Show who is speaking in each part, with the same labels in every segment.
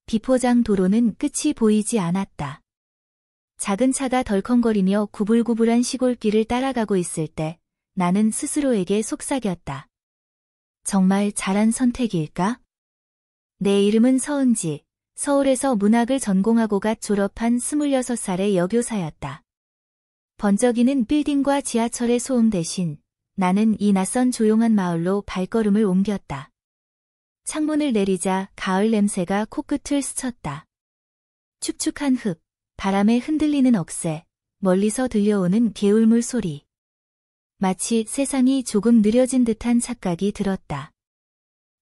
Speaker 1: 비포장 도로는 끝이 보이지 않았다. 작은 차가 덜컹거리며 구불구불한 시골길을 따라가고 있을 때 나는 스스로에게 속삭였다. 정말 잘한 선택일까? 내 이름은 서은지, 서울에서 문학을 전공하고 갓 졸업한 26살의 여교사였다. 번쩍이는 빌딩과 지하철의 소음 대신 나는 이 낯선 조용한 마을로 발걸음을 옮겼다. 창문을 내리자 가을 냄새가 코끝을 스쳤다. 축축한 흙, 바람에 흔들리는 억새, 멀리서 들려오는 개울물 소리. 마치 세상이 조금 느려진 듯한 착각이 들었다.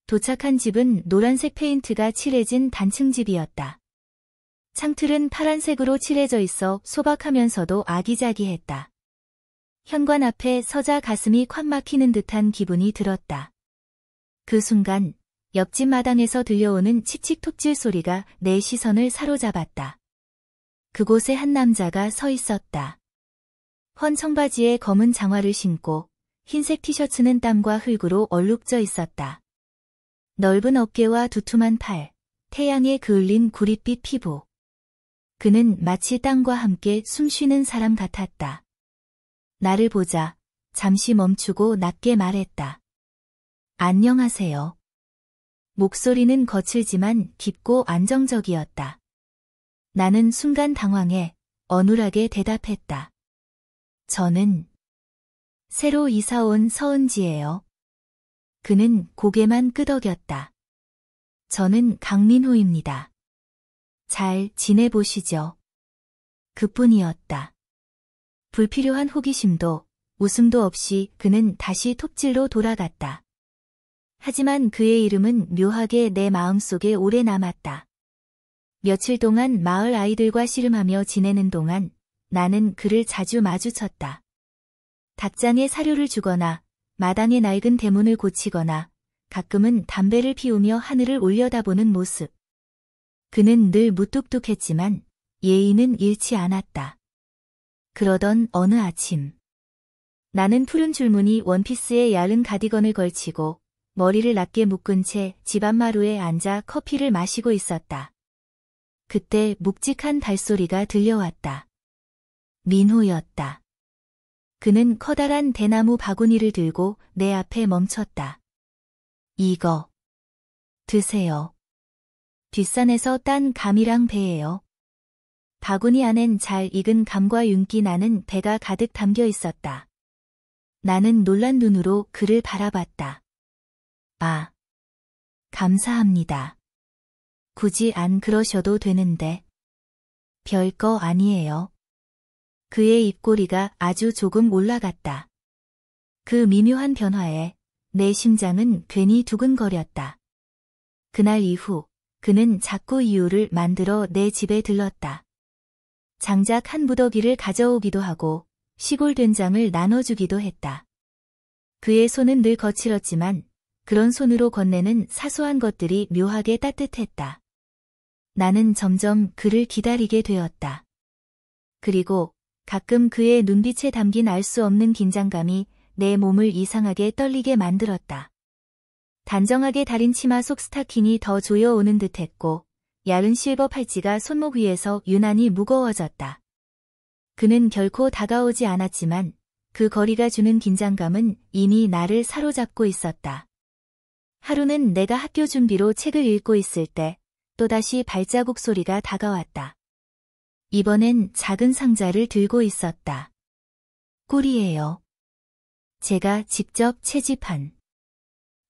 Speaker 1: 도착한 집은 노란색 페인트가 칠해진 단층집이었다. 창틀은 파란색으로 칠해져 있어 소박하면서도 아기자기했다. 현관 앞에 서자 가슴이 콱 막히는 듯한 기분이 들었다. 그 순간 옆집 마당에서 들려오는 칙칙톡질 소리가 내 시선을 사로잡았다. 그곳에 한 남자가 서 있었다. 헌 청바지에 검은 장화를 신고 흰색 티셔츠는 땀과 흙으로 얼룩져 있었다. 넓은 어깨와 두툼한 팔, 태양에 그을린 구릿빛 피부. 그는 마치 땅과 함께 숨쉬는 사람 같았다. 나를 보자 잠시 멈추고 낮게 말했다. 안녕하세요. 목소리는 거칠지만 깊고 안정적이었다. 나는 순간 당황해 어눌하게 대답했다. 저는 새로 이사 온 서은지예요. 그는 고개만 끄덕였다. 저는 강민호입니다. 잘 지내보시죠. 그뿐이었다. 불필요한 호기심도 웃음도 없이 그는 다시 톱질로 돌아갔다. 하지만 그의 이름은 묘하게 내 마음속에 오래 남았다. 며칠 동안 마을 아이들과 씨름하며 지내는 동안 나는 그를 자주 마주쳤다. 닭장에 사료를 주거나 마당의 낡은 대문을 고치거나 가끔은 담배를 피우며 하늘을 올려다보는 모습. 그는 늘 무뚝뚝했지만 예의는 잃지 않았다. 그러던 어느 아침 나는 푸른 줄무늬 원피스에 얇은 가디건을 걸치고 머리를 낮게 묶은 채 집 앞마루에 앉아 커피를 마시고 있었다. 그때 묵직한 발소리가 들려왔다. 민호였다. 그는 커다란 대나무 바구니를 들고 내 앞에 멈췄다. 이거 드세요. 뒷산에서 딴 감이랑 배예요. 바구니 안엔 잘 익은 감과 윤기 나는 배가 가득 담겨 있었다. 나는 놀란 눈으로 그를 바라봤다. 아, 감사합니다. 굳이 안 그러셔도 되는데. 별거 아니에요. 그의 입꼬리가 아주 조금 올라갔다. 그 미묘한 변화에 내 심장은 괜히 두근거렸다. 그날 이후 그는 자꾸 이유를 만들어 내 집에 들렀다. 장작 한 무더기를 가져오기도 하고 시골 된장을 나눠주기도 했다. 그의 손은 늘 거칠었지만 그런 손으로 건네는 사소한 것들이 묘하게 따뜻했다. 나는 점점 그를 기다리게 되었다. 그리고 가끔 그의 눈빛에 담긴 알 수 없는 긴장감이 내 몸을 이상하게 떨리게 만들었다. 단정하게 다린 치마 속 스타킹이 더 조여오는 듯했고 얇은 실버 팔찌가 손목 위에서 유난히 무거워졌다. 그는 결코 다가오지 않았지만 그 거리가 주는 긴장감은 이미 나를 사로잡고 있었다. 하루는 내가 학교 준비로 책을 읽고 있을 때 또다시 발자국 소리가 다가왔다. 이번엔 작은 상자를 들고 있었다. 꿀이에요. 제가 직접 채집한.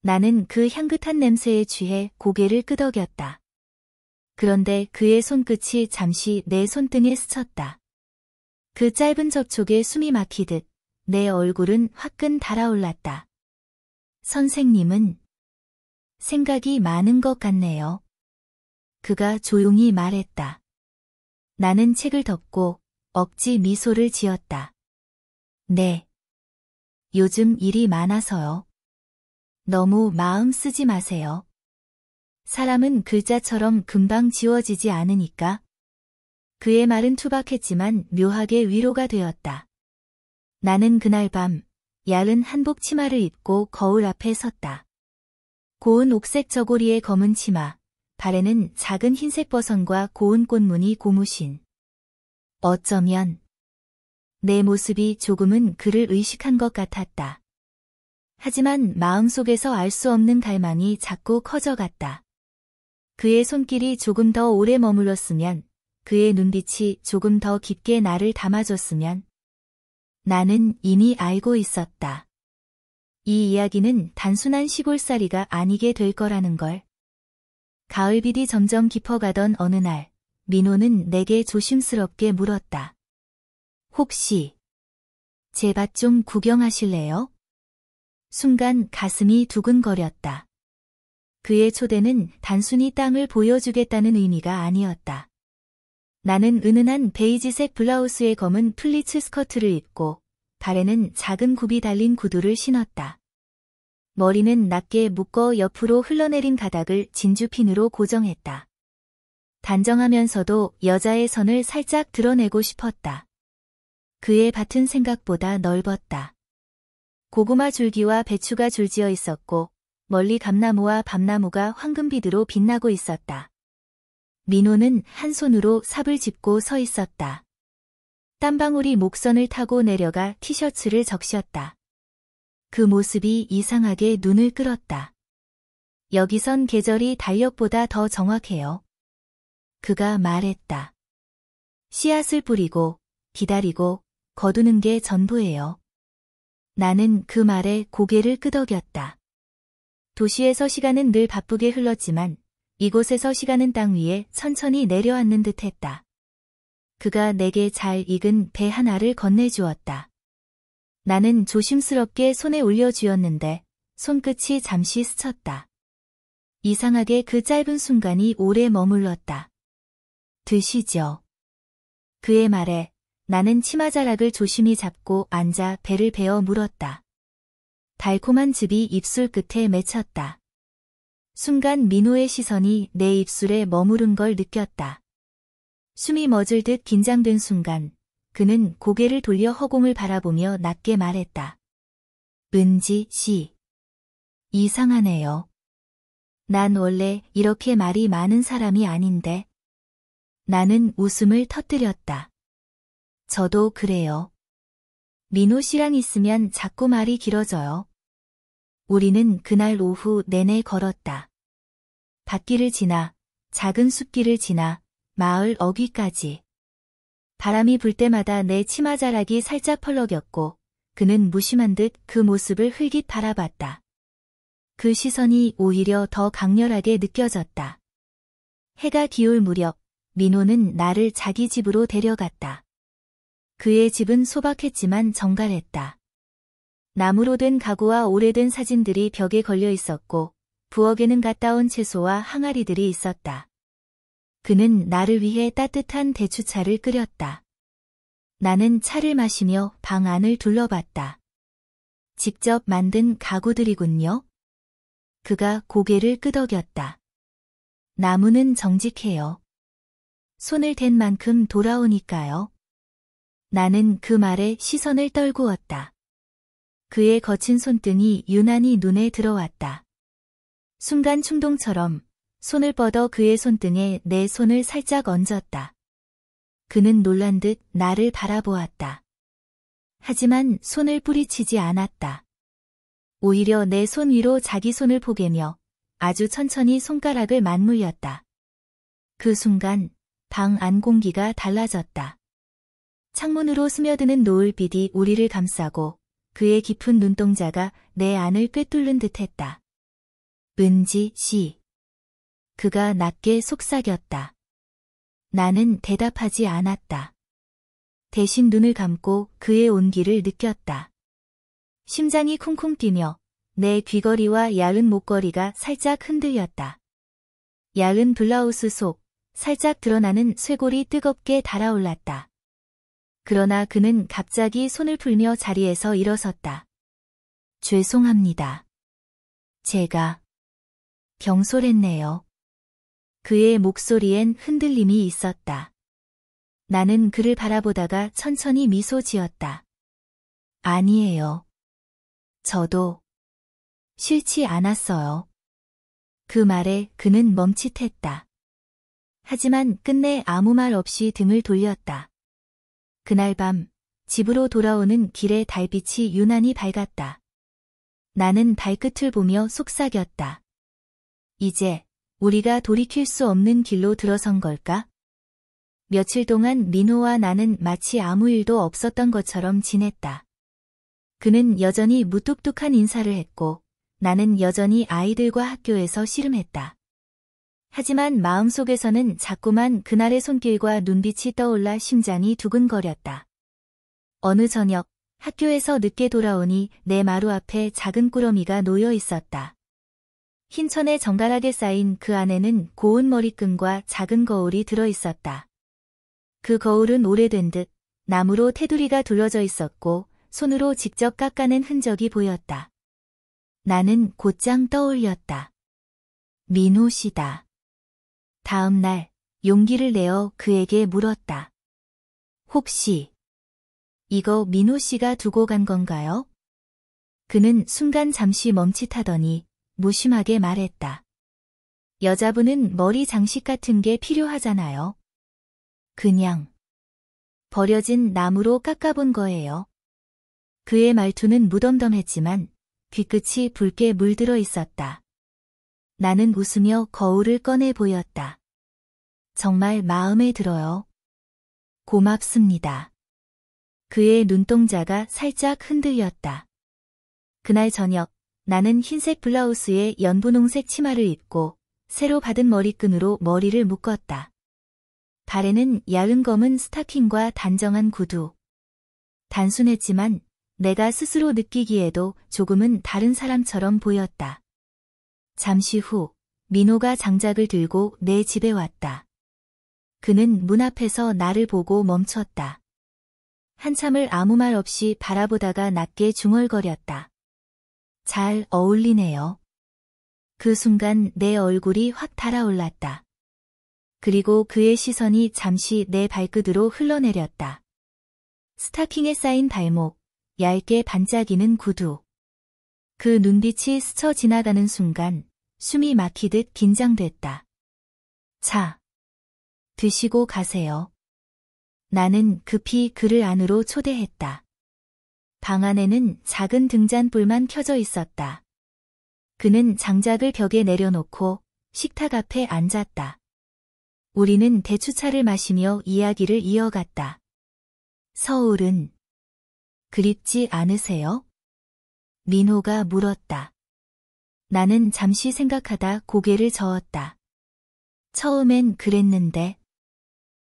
Speaker 1: 나는 그 향긋한 냄새에 취해 고개를 끄덕였다. 그런데 그의 손끝이 잠시 내 손등에 스쳤다. 그 짧은 접촉에 숨이 막히듯 내 얼굴은 화끈 달아올랐다. 선생님은 생각이 많은 것 같네요. 그가 조용히 말했다. 나는 책을 덮고 억지 미소를 지었다. 네. 요즘 일이 많아서요. 너무 마음 쓰지 마세요. 사람은 글자처럼 금방 지워지지 않으니까. 그의 말은 투박했지만 묘하게 위로가 되었다. 나는 그날 밤 얇은 한복 치마를 입고 거울 앞에 섰다. 고운 옥색 저고리의 검은 치마, 발에는 작은 흰색 버선과 고운 꽃무늬 고무신. 어쩌면 내 모습이 조금은 그를 의식한 것 같았다. 하지만 마음속에서 알 수 없는 갈망이 자꾸 커져갔다. 그의 손길이 조금 더 오래 머물렀으면, 그의 눈빛이 조금 더 깊게 나를 담아줬으면. 나는 이미 알고 있었다. 이 이야기는 단순한 시골살이가 아니게 될 거라는 걸. 가을빛이 점점 깊어가던 어느 날, 민호는 내게 조심스럽게 물었다. 혹시 제 밭 좀 구경하실래요? 순간 가슴이 두근거렸다. 그의 초대는 단순히 땅을 보여주겠다는 의미가 아니었다. 나는 은은한 베이지색 블라우스에 검은 플리츠 스커트를 입고 발에는 작은 굽이 달린 구두를 신었다. 머리는 낮게 묶어 옆으로 흘러내린 가닥을 진주핀으로 고정했다. 단정하면서도 여자의 선을 살짝 드러내고 싶었다. 그의 밭은 생각보다 넓었다. 고구마 줄기와 배추가 줄지어 있었고 멀리 감나무와 밤나무가 황금빛으로 빛나고 있었다. 민호는 한 손으로 삽을 짚고 서 있었다. 땀방울이 목선을 타고 내려가 티셔츠를 적셨다. 그 모습이 이상하게 눈을 끌었다. 여기선 계절이 달력보다 더 정확해요. 그가 말했다. 씨앗을 뿌리고 기다리고 거두는 게 전부예요. 나는 그 말에 고개를 끄덕였다. 도시에서 시간은 늘 바쁘게 흘렀지만 이곳에서 시간은 땅 위에 천천히 내려앉는 듯했다. 그가 내게 잘 익은 배 하나를 건네주었다. 나는 조심스럽게 손에 올려주었는데 손끝이 잠시 스쳤다. 이상하게 그 짧은 순간이 오래 머물렀다. 드시죠. 그의 말에 나는 치마자락을 조심히 잡고 앉아 배를 베어 물었다. 달콤한 즙이 입술 끝에 맺혔다. 순간 민호의 시선이 내 입술에 머무른 걸 느꼈다. 숨이 멎을 듯 긴장된 순간 그는 고개를 돌려 허공을 바라보며 낮게 말했다. 은지 씨. 이상하네요. 난 원래 이렇게 말이 많은 사람이 아닌데. 나는 웃음을 터뜨렸다. 저도 그래요. 민호 씨랑 있으면 자꾸 말이 길어져요. 우리는 그날 오후 내내 걸었다. 밭길을 지나, 작은 숲길을 지나, 마을 어귀까지. 바람이 불 때마다 내 치마자락이 살짝 펄럭였고, 그는 무심한 듯 그 모습을 흘깃 바라봤다. 그 시선이 오히려 더 강렬하게 느껴졌다. 해가 기울 무렵, 민호는 나를 자기 집으로 데려갔다. 그의 집은 소박했지만 정갈했다. 나무로 된 가구와 오래된 사진들이 벽에 걸려 있었고 부엌에는 갓 따온 채소와 항아리들이 있었다. 그는 나를 위해 따뜻한 대추차를 끓였다. 나는 차를 마시며 방 안을 둘러봤다. 직접 만든 가구들이군요. 그가 고개를 끄덕였다. 나무는 정직해요. 손을 댄 만큼 돌아오니까요. 나는 그 말에 시선을 떨구었다. 그의 거친 손등이 유난히 눈에 들어왔다. 순간 충동처럼 손을 뻗어 그의 손등에 내 손을 살짝 얹었다. 그는 놀란 듯 나를 바라보았다. 하지만 손을 뿌리치지 않았다. 오히려 내 손 위로 자기 손을 포개며 아주 천천히 손가락을 맞물렸다. 그 순간 방 안 공기가 달라졌다. 창문으로 스며드는 노을빛이 우리를 감싸고 그의 깊은 눈동자가 내 안을 꿰뚫는 듯했다. 은지 씨. 그가 낮게 속삭였다. 나는 대답하지 않았다. 대신 눈을 감고 그의 온기를 느꼈다. 심장이 쿵쿵 뛰며 내 귀걸이와 얇은 목걸이가 살짝 흔들렸다. 얇은 블라우스 속 살짝 드러나는 쇄골이 뜨겁게 달아올랐다. 그러나 그는 갑자기 손을 풀며 자리에서 일어섰다. 죄송합니다. 제가 경솔했네요. 그의 목소리엔 흔들림이 있었다. 나는 그를 바라보다가 천천히 미소 지었다. 아니에요. 저도 싫지 않았어요. 그 말에 그는 멈칫했다. 하지만 끝내 아무 말 없이 등을 돌렸다. 그날 밤 집으로 돌아오는 길에 달빛이 유난히 밝았다. 나는 발끝을 보며 속삭였다. 이제 우리가 돌이킬 수 없는 길로 들어선 걸까? 며칠 동안 민호와 나는 마치 아무 일도 없었던 것처럼 지냈다. 그는 여전히 무뚝뚝한 인사를 했고 나는 여전히 아이들과 학교에서 씨름했다. 하지만 마음속에서는 자꾸만 그날의 손길과 눈빛이 떠올라 심장이 두근거렸다. 어느 저녁 학교에서 늦게 돌아오니 내 마루 앞에 작은 꾸러미가 놓여 있었다. 흰 천에 정갈하게 쌓인 그 안에는 고운 머리끈과 작은 거울이 들어 있었다. 그 거울은 오래된 듯 나무로 테두리가 둘러져 있었고 손으로 직접 깎아낸 흔적이 보였다. 나는 곧장 떠올렸다. 민호 씨다. 다음 날 용기를 내어 그에게 물었다. 혹시 이거 민호 씨가 두고 간 건가요? 그는 순간 잠시 멈칫하더니 무심하게 말했다. 여자분은 머리 장식 같은 게 필요하잖아요. 그냥 버려진 나무로 깎아본 거예요. 그의 말투는 무덤덤했지만 귀끝이 붉게 물들어 있었다. 나는 웃으며 거울을 꺼내 보였다. 정말 마음에 들어요. 고맙습니다. 그의 눈동자가 살짝 흔들렸다. 그날 저녁 나는 흰색 블라우스에 연분홍색 치마를 입고 새로 받은 머리끈으로 머리를 묶었다. 발에는 얇은 검은 스타킹과 단정한 구두. 단순했지만 내가 스스로 느끼기에도 조금은 다른 사람처럼 보였다. 잠시 후 민호가 장작을 들고 내 집에 왔다. 그는 문 앞에서 나를 보고 멈췄다. 한참을 아무 말 없이 바라보다가 낮게 중얼거렸다. 잘 어울리네요. 그 순간 내 얼굴이 확 달아올랐다. 그리고 그의 시선이 잠시 내 발끝으로 흘러내렸다. 스타킹에 쌓인 발목, 얇게 반짝이는 구두. 그 눈빛이 스쳐 지나가는 순간 숨이 막히듯 긴장됐다. 자, 드시고 가세요. 나는 급히 그를 안으로 초대했다. 방 안에는 작은 등잔불만 켜져 있었다. 그는 장작을 벽에 내려놓고 식탁 앞에 앉았다. 우리는 대추차를 마시며 이야기를 이어갔다. 서울은 그립지 않으세요? 민호가 물었다. 나는 잠시 생각하다 고개를 저었다. 처음엔 그랬는데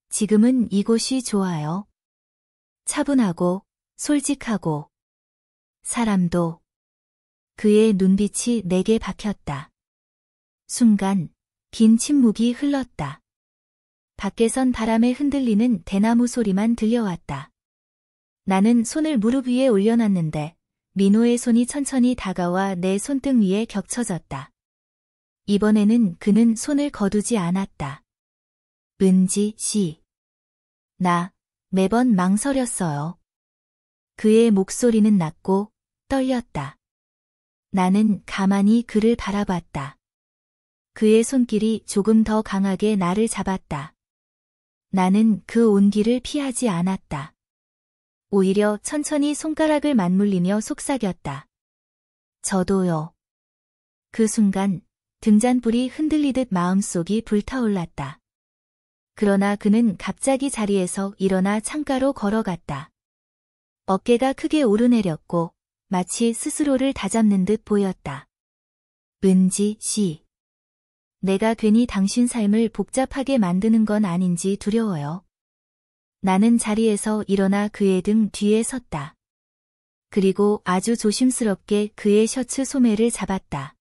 Speaker 1: 지금은 이곳이 좋아요. 차분하고 솔직하고 사람도. 그의 눈빛이 내게 박혔다. 순간 긴 침묵이 흘렀다. 밖에선 바람에 흔들리는 대나무 소리만 들려왔다. 나는 손을 무릎 위에 올려놨는데 민호의 손이 천천히 다가와 내 손등 위에 겹쳐졌다. 이번에는 그는 손을 거두지 않았다. 은지 씨. 나 매번 망설였어요. 그의 목소리는 낮고 떨렸다. 나는 가만히 그를 바라봤다. 그의 손길이 조금 더 강하게 나를 잡았다. 나는 그 온기를 피하지 않았다. 오히려 천천히 손가락을 맞물리며 속삭였다. 저도요. 그 순간 등잔불이 흔들리듯 마음속이 불타올랐다. 그러나 그는 갑자기 자리에서 일어나 창가로 걸어갔다. 어깨가 크게 오르내렸고 마치 스스로를 다잡는 듯 보였다. 은지 씨. 내가 괜히 당신 삶을 복잡하게 만드는 건 아닌지 두려워요. 나는 자리에서 일어나 그의 등 뒤에 섰다. 그리고 아주 조심스럽게 그의 셔츠 소매를 잡았다.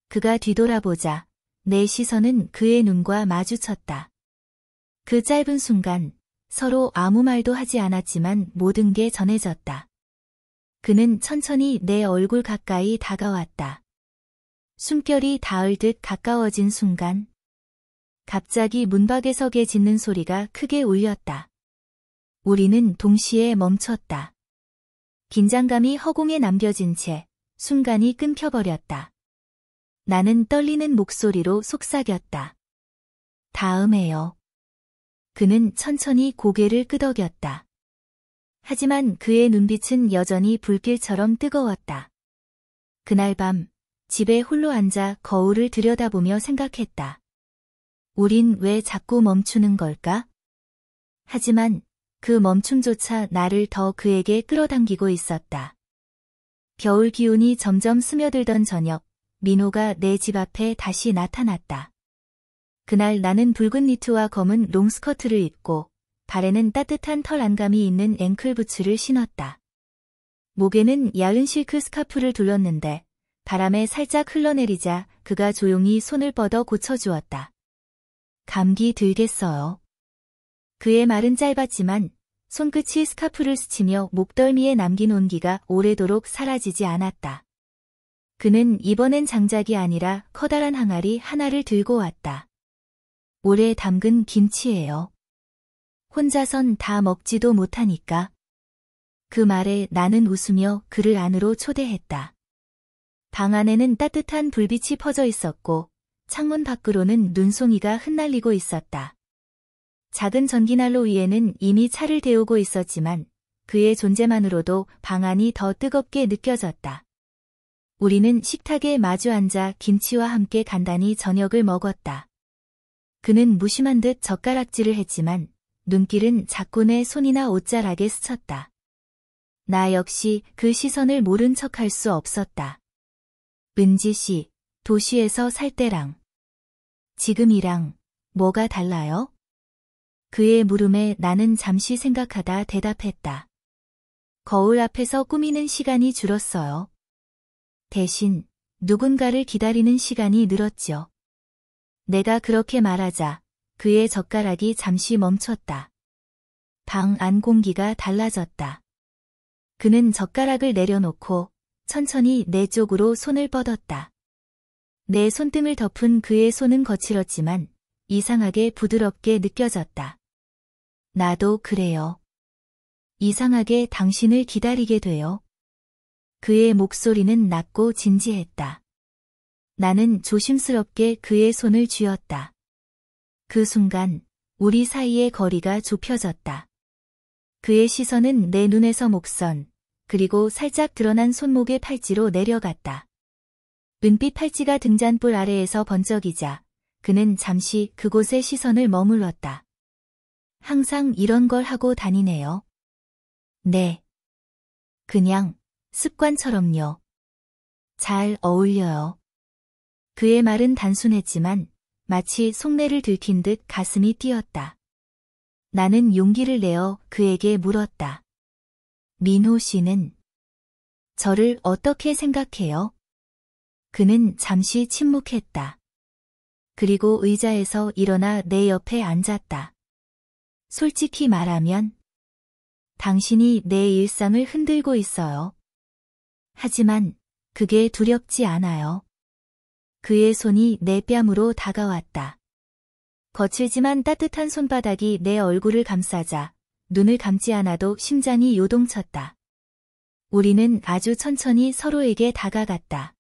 Speaker 1: 그가 뒤돌아보자 내 시선은 그의 눈과 마주쳤다. 그 짧은 순간 서로 아무 말도 하지 않았지만 모든 게 전해졌다. 그는 천천히 내 얼굴 가까이 다가왔다. 숨결이 닿을 듯 가까워진 순간 갑자기 문밖에서 개 짖는 소리가 크게 울렸다. 우리는 동시에 멈췄다. 긴장감이 허공에 남겨진 채 순간이 끊겨버렸다. 나는 떨리는 목소리로 속삭였다. 다음에요. 그는 천천히 고개를 끄덕였다. 하지만 그의 눈빛은 여전히 불길처럼 뜨거웠다. 그날 밤, 집에 홀로 앉아 거울을 들여다보며 생각했다. 우린 왜 자꾸 멈추는 걸까? 하지만 그 멈춤조차 나를 더 그에게 끌어당기고 있었다. 겨울 기온이 점점 스며들던 저녁, 민호가 내 집 앞에 다시 나타났다. 그날 나는 붉은 니트와 검은 롱스커트를 입고 발에는 따뜻한 털 안감이 있는 앵클부츠를 신었다. 목에는 얇은 실크 스카프를 둘렀는데 바람에 살짝 흘러내리자 그가 조용히 손을 뻗어 고쳐주었다. 감기 들겠어요. 그의 말은 짧았지만 손끝이 스카프를 스치며 목덜미에 남긴 온기가 오래도록 사라지지 않았다. 그는 이번엔 장작이 아니라 커다란 항아리 하나를 들고 왔다. 오래 담근 김치예요. 혼자선 다 먹지도 못하니까. 그 말에 나는 웃으며 그를 안으로 초대했다. 방 안에는 따뜻한 불빛이 퍼져 있었고 창문 밖으로는 눈송이가 흩날리고 있었다. 작은 전기난로 위에는 이미 차를 데우고 있었지만 그의 존재만으로도 방 안이 더 뜨겁게 느껴졌다. 우리는 식탁에 마주 앉아 김치와 함께 간단히 저녁을 먹었다. 그는 무심한 듯 젓가락질을 했지만 눈길은 자꾸 내 손이나 옷자락에 스쳤다. 나 역시 그 시선을 모른 척할 수 없었다. 은지 씨, 도시에서 살 때랑 지금이랑 뭐가 달라요? 그의 물음에 나는 잠시 생각하다 대답했다. 거울 앞에서 꾸미는 시간이 줄었어요. 대신 누군가를 기다리는 시간이 늘었죠. 내가 그렇게 말하자 그의 젓가락이 잠시 멈췄다. 방 안 공기가 달라졌다. 그는 젓가락을 내려놓고 천천히 내 쪽으로 손을 뻗었다. 내 손등을 덮은 그의 손은 거칠었지만 이상하게 부드럽게 느껴졌다. 나도 그래요. 이상하게 당신을 기다리게 돼요. 그의 목소리는 낮고 진지했다. 나는 조심스럽게 그의 손을 쥐었다. 그 순간 우리 사이의 거리가 좁혀졌다. 그의 시선은 내 눈에서 목선, 그리고 살짝 드러난 손목의 팔찌로 내려갔다. 은빛 팔찌가 등잔불 아래에서 번쩍이자 그는 잠시 그곳에 시선을 머물렀다. 항상 이런 걸 하고 다니네요. 네. 그냥 습관처럼요. 잘 어울려요. 그의 말은 단순했지만 마치 속내를 들킨 듯 가슴이 뛰었다. 나는 용기를 내어 그에게 물었다. 민호 씨는 저를 어떻게 생각해요? 그는 잠시 침묵했다. 그리고 의자에서 일어나 내 옆에 앉았다. 솔직히 말하면 당신이 내 일상을 흔들고 있어요. 하지만 그게 두렵지 않아요. 그의 손이 내 뺨으로 다가왔다. 거칠지만 따뜻한 손바닥이 내 얼굴을 감싸자 눈을 감지 않아도 심장이 요동쳤다. 우리는 아주 천천히 서로에게 다가갔다.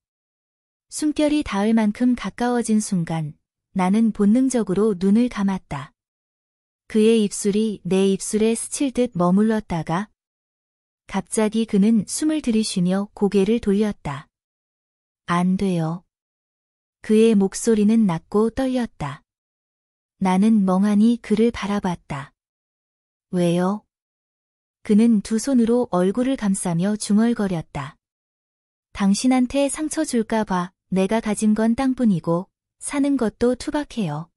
Speaker 1: 숨결이 닿을 만큼 가까워진 순간 나는 본능적으로 눈을 감았다. 그의 입술이 내 입술에 스칠 듯 머물렀다가 갑자기 그는 숨을 들이쉬며 고개를 돌렸다. 안 돼요. 그의 목소리는 낮고 떨렸다. 나는 멍하니 그를 바라봤다. 왜요? 그는 두 손으로 얼굴을 감싸며 중얼거렸다. 당신한테 상처 줄까 봐. 내가 가진 건 땅뿐이고 사는 것도 투박해요.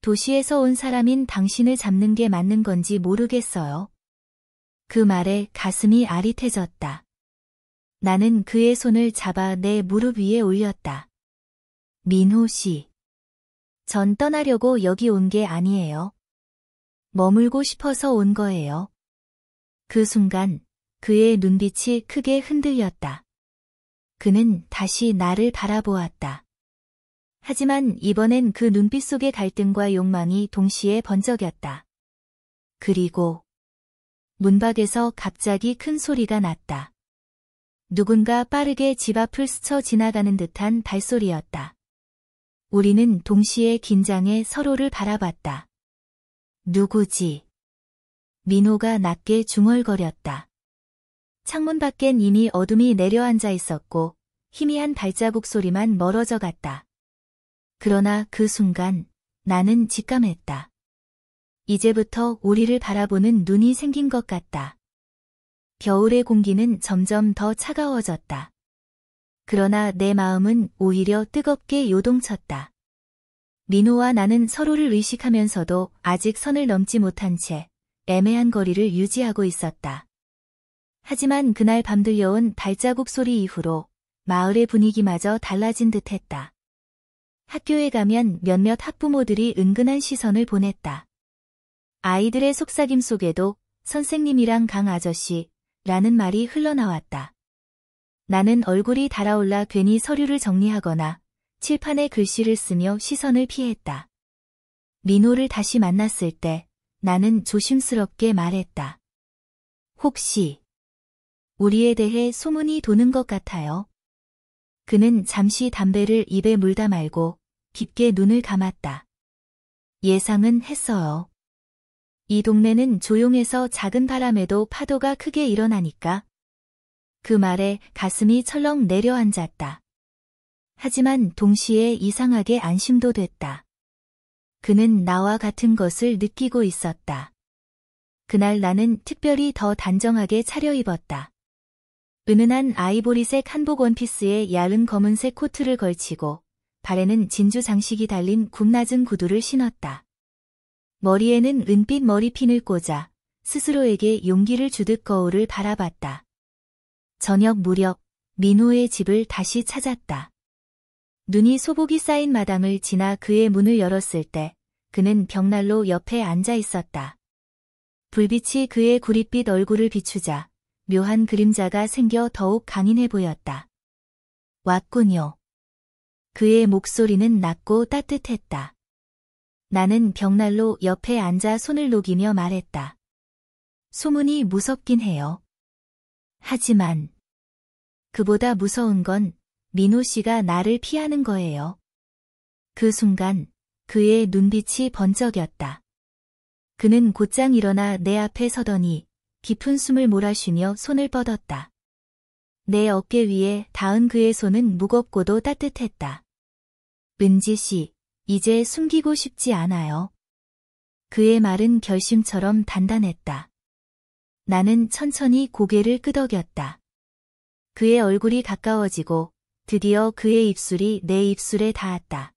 Speaker 1: 도시에서 온 사람인 당신을 잡는 게 맞는 건지 모르겠어요. 그 말에 가슴이 아릿해졌다. 나는 그의 손을 잡아 내 무릎 위에 올렸다. 민호 씨. 전 떠나려고 여기 온 게 아니에요. 머물고 싶어서 온 거예요. 그 순간 그의 눈빛이 크게 흔들렸다. 그는 다시 나를 바라보았다. 하지만 이번엔 그 눈빛 속의 갈등과 욕망이 동시에 번쩍였다. 그리고 문 밖에서 갑자기 큰 소리가 났다. 누군가 빠르게 집 앞을 스쳐 지나가는 듯한 발소리였다. 우리는 동시에 긴장해 서로를 바라봤다. 누구지? 민호가 낮게 중얼거렸다. 창문 밖엔 이미 어둠이 내려앉아 있었고 희미한 발자국 소리만 멀어져 갔다. 그러나 그 순간 나는 직감했다. 이제부터 우리를 바라보는 눈이 생긴 것 같다. 겨울의 공기는 점점 더 차가워졌다. 그러나 내 마음은 오히려 뜨겁게 요동쳤다. 민호와 나는 서로를 의식하면서도 아직 선을 넘지 못한 채 애매한 거리를 유지하고 있었다. 하지만 그날 밤 들려온 발자국 소리 이후로 마을의 분위기마저 달라진 듯했다. 학교에 가면 몇몇 학부모들이 은근한 시선을 보냈다. 아이들의 속삭임 속에도 선생님이랑 강 아저씨라는 말이 흘러나왔다. 나는 얼굴이 달아올라 괜히 서류를 정리하거나 칠판에 글씨를 쓰며 시선을 피했다. 민호를 다시 만났을 때 나는 조심스럽게 말했다. 혹시 우리에 대해 소문이 도는 것 같아요. 그는 잠시 담배를 입에 물다 말고 깊게 눈을 감았다. 예상은 했어요. 이 동네는 조용해서 작은 바람에도 파도가 크게 일어나니까. 그 말에 가슴이 철렁 내려앉았다. 하지만 동시에 이상하게 안심도 됐다. 그는 나와 같은 것을 느끼고 있었다. 그날 나는 특별히 더 단정하게 차려입었다. 은은한 아이보리색 한복 원피스에 얇은 검은색 코트를 걸치고 발에는 진주 장식이 달린 굽낮은 구두를 신었다. 머리에는 은빛 머리핀을 꽂아 스스로에게 용기를 주듯 거울을 바라봤다. 저녁 무렵 민호의 집을 다시 찾았다. 눈이 소복이 쌓인 마당을 지나 그의 문을 열었을 때 그는 벽난로 옆에 앉아 있었다. 불빛이 그의 구릿빛 얼굴을 비추자 묘한 그림자가 생겨 더욱 강인해 보였다. 왔군요. 그의 목소리는 낮고 따뜻했다. 나는 벽난로 옆에 앉아 손을 녹이며 말했다. 소문이 무섭긴 해요. 하지만 그보다 무서운 건 민호 씨가 나를 피하는 거예요. 그 순간 그의 눈빛이 번쩍였다. 그는 곧장 일어나 내 앞에 서더니 깊은 숨을 몰아쉬며 손을 뻗었다. 내 어깨 위에 닿은 그의 손은 무겁고도 따뜻했다. 은지 씨, 이제 숨기고 싶지 않아요. 그의 말은 결심처럼 단단했다. 나는 천천히 고개를 끄덕였다. 그의 얼굴이 가까워지고 드디어 그의 입술이 내 입술에 닿았다.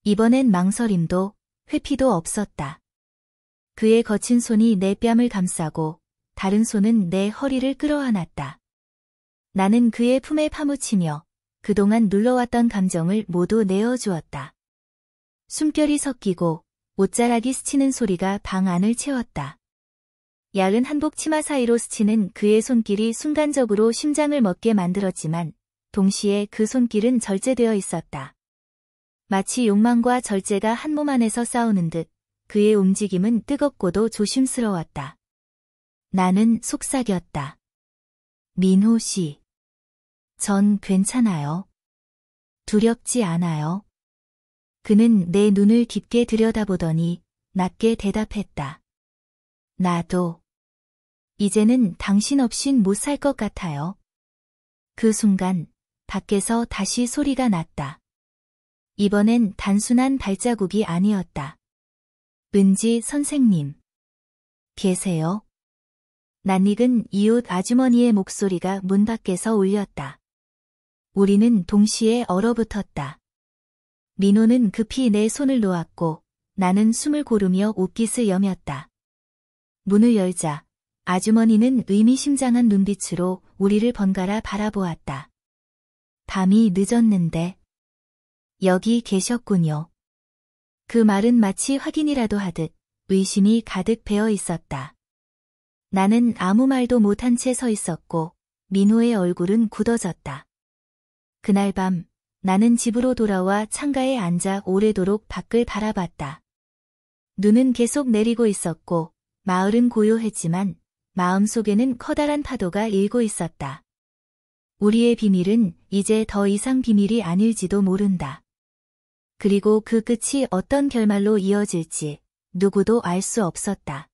Speaker 1: 이번엔 망설임도 회피도 없었다. 그의 거친 손이 내 뺨을 감싸고 다른 손은 내 허리를 끌어안았다. 나는 그의 품에 파묻히며 그동안 눌러왔던 감정을 모두 내어주었다. 숨결이 섞이고 옷자락이 스치는 소리가 방 안을 채웠다. 야은 한복 치마 사이로 스치는 그의 손길이 순간적으로 심장을 멎게 만들었지만 동시에 그 손길은 절제되어 있었다. 마치 욕망과 절제가 한 몸 안에서 싸우는 듯 그의 움직임은 뜨겁고도 조심스러웠다. 나는 속삭였다. 민호 씨. 전 괜찮아요. 두렵지 않아요. 그는 내 눈을 깊게 들여다보더니 낮게 대답했다. 나도. 이제는 당신 없인 못 살 것 같아요. 그 순간 밖에서 다시 소리가 났다. 이번엔 단순한 발자국이 아니었다. 은지 선생님. 계세요? 낯익은 이웃 아주머니의 목소리가 문 밖에서 울렸다. 우리는 동시에 얼어붙었다. 민호는 급히 내 손을 놓았고 나는 숨을 고르며 옷깃을 여몄다. 문을 열자 아주머니는 의미심장한 눈빛으로 우리를 번갈아 바라보았다. 밤이 늦었는데 여기 계셨군요. 그 말은 마치 확인이라도 하듯 의심이 가득 배어 있었다. 나는 아무 말도 못한 채 서 있었고 민호의 얼굴은 굳어졌다. 그날 밤 나는 집으로 돌아와 창가에 앉아 오래도록 밖을 바라봤다. 눈은 계속 내리고 있었고 마을은 고요했지만 마음속에는 커다란 파도가 일고 있었다. 우리의 비밀은 이제 더 이상 비밀이 아닐지도 모른다. 그리고 그 끝이 어떤 결말로 이어질지 누구도 알 수 없었다.